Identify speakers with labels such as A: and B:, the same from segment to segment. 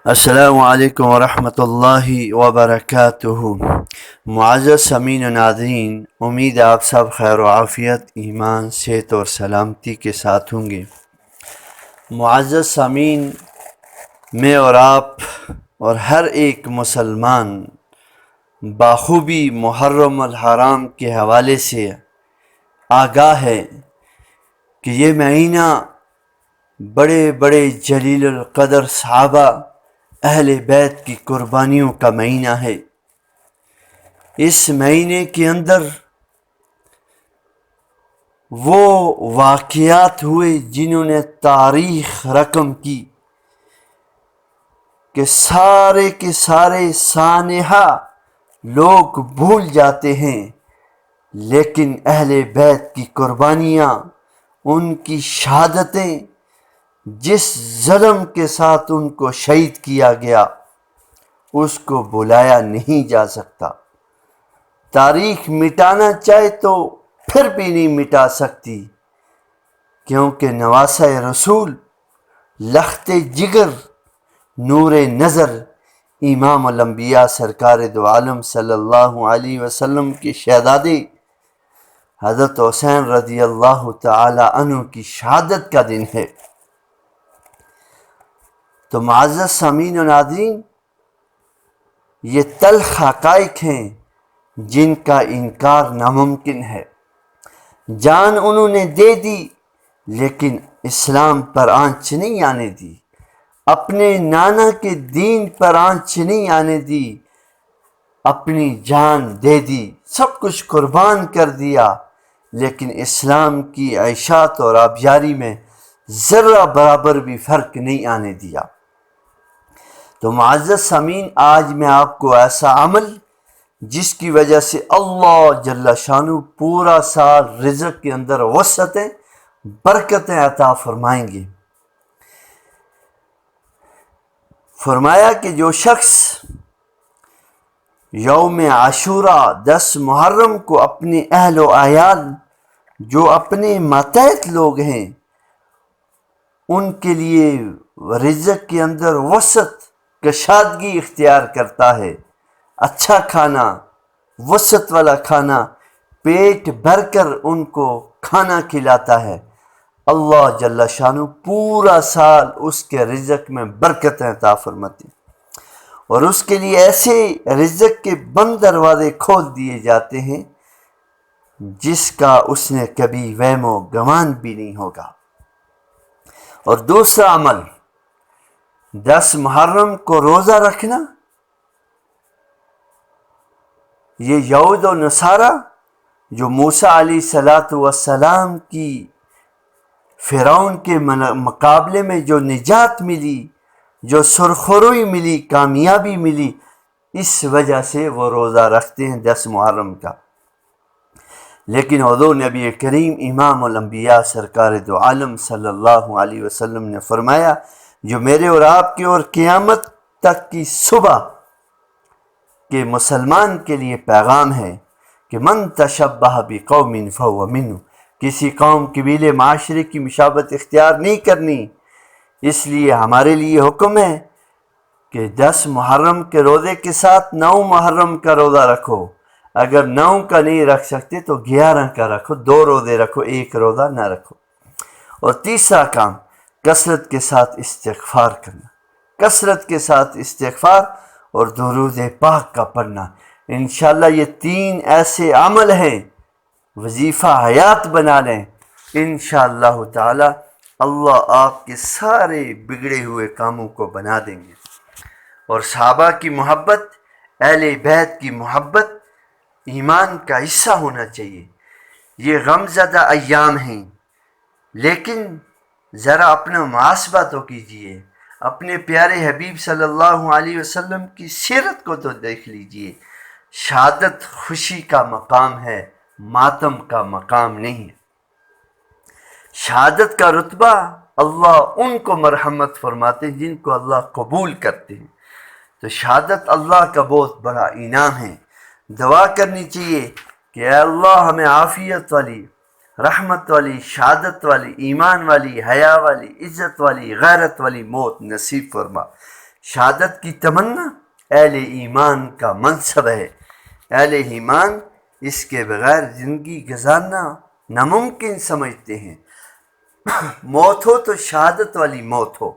A: السلام علیکم ورحمۃ اللہ وبرکاتہ۔ معزز سامعین و ناظرین، امید ہے آپ سب خیر و عافیت، ایمان، صحت اور سلامتی کے ساتھ ہوں گے۔ معزز سامعین، میں اور آپ اور ہر ایک مسلمان بخوبی محرم الحرام کے حوالے سے آگاہ ہے کہ یہ مہینہ بڑے بڑے جلیل القدر صحابہ اہل بیت کی قربانیوں کا مہینہ ہے۔ اس مہینے کے اندر وہ واقعات ہوئے جنہوں نے تاریخ رقم کی کہ سارے کے سارے سانحہ لوگ بھول جاتے ہیں، لیکن اہل بیت کی قربانیاں، ان کی شہادتیں، جس ظلم کے ساتھ ان کو شہید کیا گیا اس کو بلایا نہیں جا سکتا۔ تاریخ مٹانا چاہے تو پھر بھی نہیں مٹا سکتی، کیونکہ نواسہ رسول، لخت جگر، نور نظر، امام الانبیاء سرکار دو عالم صلی اللہ علیہ وسلم کے شہزادے حضرت حسین رضی اللہ تعالی عنہ کی شہادت کا دن ہے۔ تو معزز سامعین و ناظرین، یہ تلخ حقائق ہیں جن کا انکار ناممکن ہے۔ جان انہوں نے دے دی، لیکن اسلام پر آنچ نہیں آنے دی، اپنے نانا کے دین پر آنچ نہیں آنے دی، اپنی جان دے دی، سب کچھ قربان کر دیا، لیکن اسلام کی عیشات اور آبیاری میں ذرہ برابر بھی فرق نہیں آنے دیا۔ تو معزز سامعین، آج میں آپ کو ایسا عمل جس کی وجہ سے اللہ جل شانہ پورا سال رزق کے اندر وسعتیں، برکتیں عطا فرمائیں گے۔ فرمایا کہ جو شخص یوم عاشوراء 10 محرم کو اپنے اہل و عیال جو اپنے ماتحت لوگ ہیں ان کے لیے رزق کے اندر وسعت، کشادگی اختیار کرتا ہے، اچھا کھانا، وسعت والا کھانا، پیٹ بھر کر ان کو کھانا کھلاتا ہے، اللہ جل شانہ پورا سال اس کے رزق میں برکتیں عطا فرماتی، اور اس کے لیے ایسے رزق کے بند دروازے کھول دیے جاتے ہیں جس کا اس نے کبھی وہم و گمان بھی نہیں ہوگا۔ اور دوسرا عمل، 10 محرم کو روزہ رکھنا، یہ یہود و نصارہ جو موسیٰ علیہ السلام کی فرعون کے مقابلے میں جو نجات ملی، جو سرخروئی ملی، کامیابی ملی، اس وجہ سے وہ روزہ رکھتے ہیں 10 محرم کا۔ لیکن حضور نبی کریم امام الانبیاء سرکار دو عالم صلی اللہ علیہ وسلم نے فرمایا، جو میرے اور آپ کی اور قیامت تک کی صبح کے مسلمان کے لیے پیغام ہے کہ من تشبہ بقوم فہو منہ، کسی قوم، قبیلے، معاشرے کی مشابہت اختیار نہیں کرنی۔ اس لیے ہمارے لیے حکم ہے کہ 10 محرم کے روزے کے ساتھ 9 محرم کا روزہ رکھو، اگر 9 کا نہیں رکھ سکتے تو 11 کا رکھو، 2 روزے رکھو، 1 روزہ نہ رکھو۔ اور تیسرا کام، کثرت کے ساتھ استغفار کرنا، کثرت کے ساتھ استغفار اور درود پاک کا پڑھنا۔ انشاءاللہ یہ 3 ایسے عمل ہیں، وظیفہ حیات بنا لیں، انشاءاللہ تعالی اللہ آپ کے سارے بگڑے ہوئے کاموں کو بنا دیں گے۔ اور صحابہ کی محبت، اہل بیت کی محبت ایمان کا حصہ ہونا چاہیے۔ یہ غم زدہ ایام ہیں، لیکن ذرا اپنا محاسبہ تو کیجئے، اپنے پیارے حبیب صلی اللہ علیہ وسلم کی سیرت کو تو دیکھ لیجئے۔ شہادت خوشی کا مقام ہے، ماتم کا مقام نہیں ہے۔ شہادت کا رتبہ اللہ ان کو مرحمت فرماتے ہیں جن کو اللہ قبول کرتے ہیں۔ تو شہادت اللہ کا بہت بڑا انعام ہے۔ دعا کرنی چاہیے کہ اے اللہ ہمیں عافیت والی، رحمت والی، شہادت والی، ایمان والی، حیا والی، عزت والی، غیرت والی موت نصیب فرما۔ شہادت کی تمنا اہل ایمان کا منصب ہے. اہل ایمان اس کے بغیر زندگی گزارنا ناممکن سمجھتے ہیں. موت ہو تو شہادت والی موت ہو.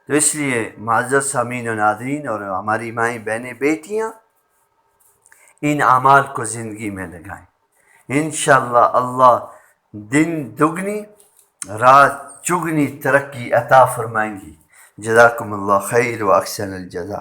A: تو اس لیے معزز سامعین و ناظرین اور ہماری مائیں بہنیں بیٹیاں، ان اعمال کو زندگی میں لگائیں. انشاءاللہ اللہ دن دگنی رات چگنی ترقی عطا فرمائیں گی. جزاکم اللہ خیر و احسن الجزا.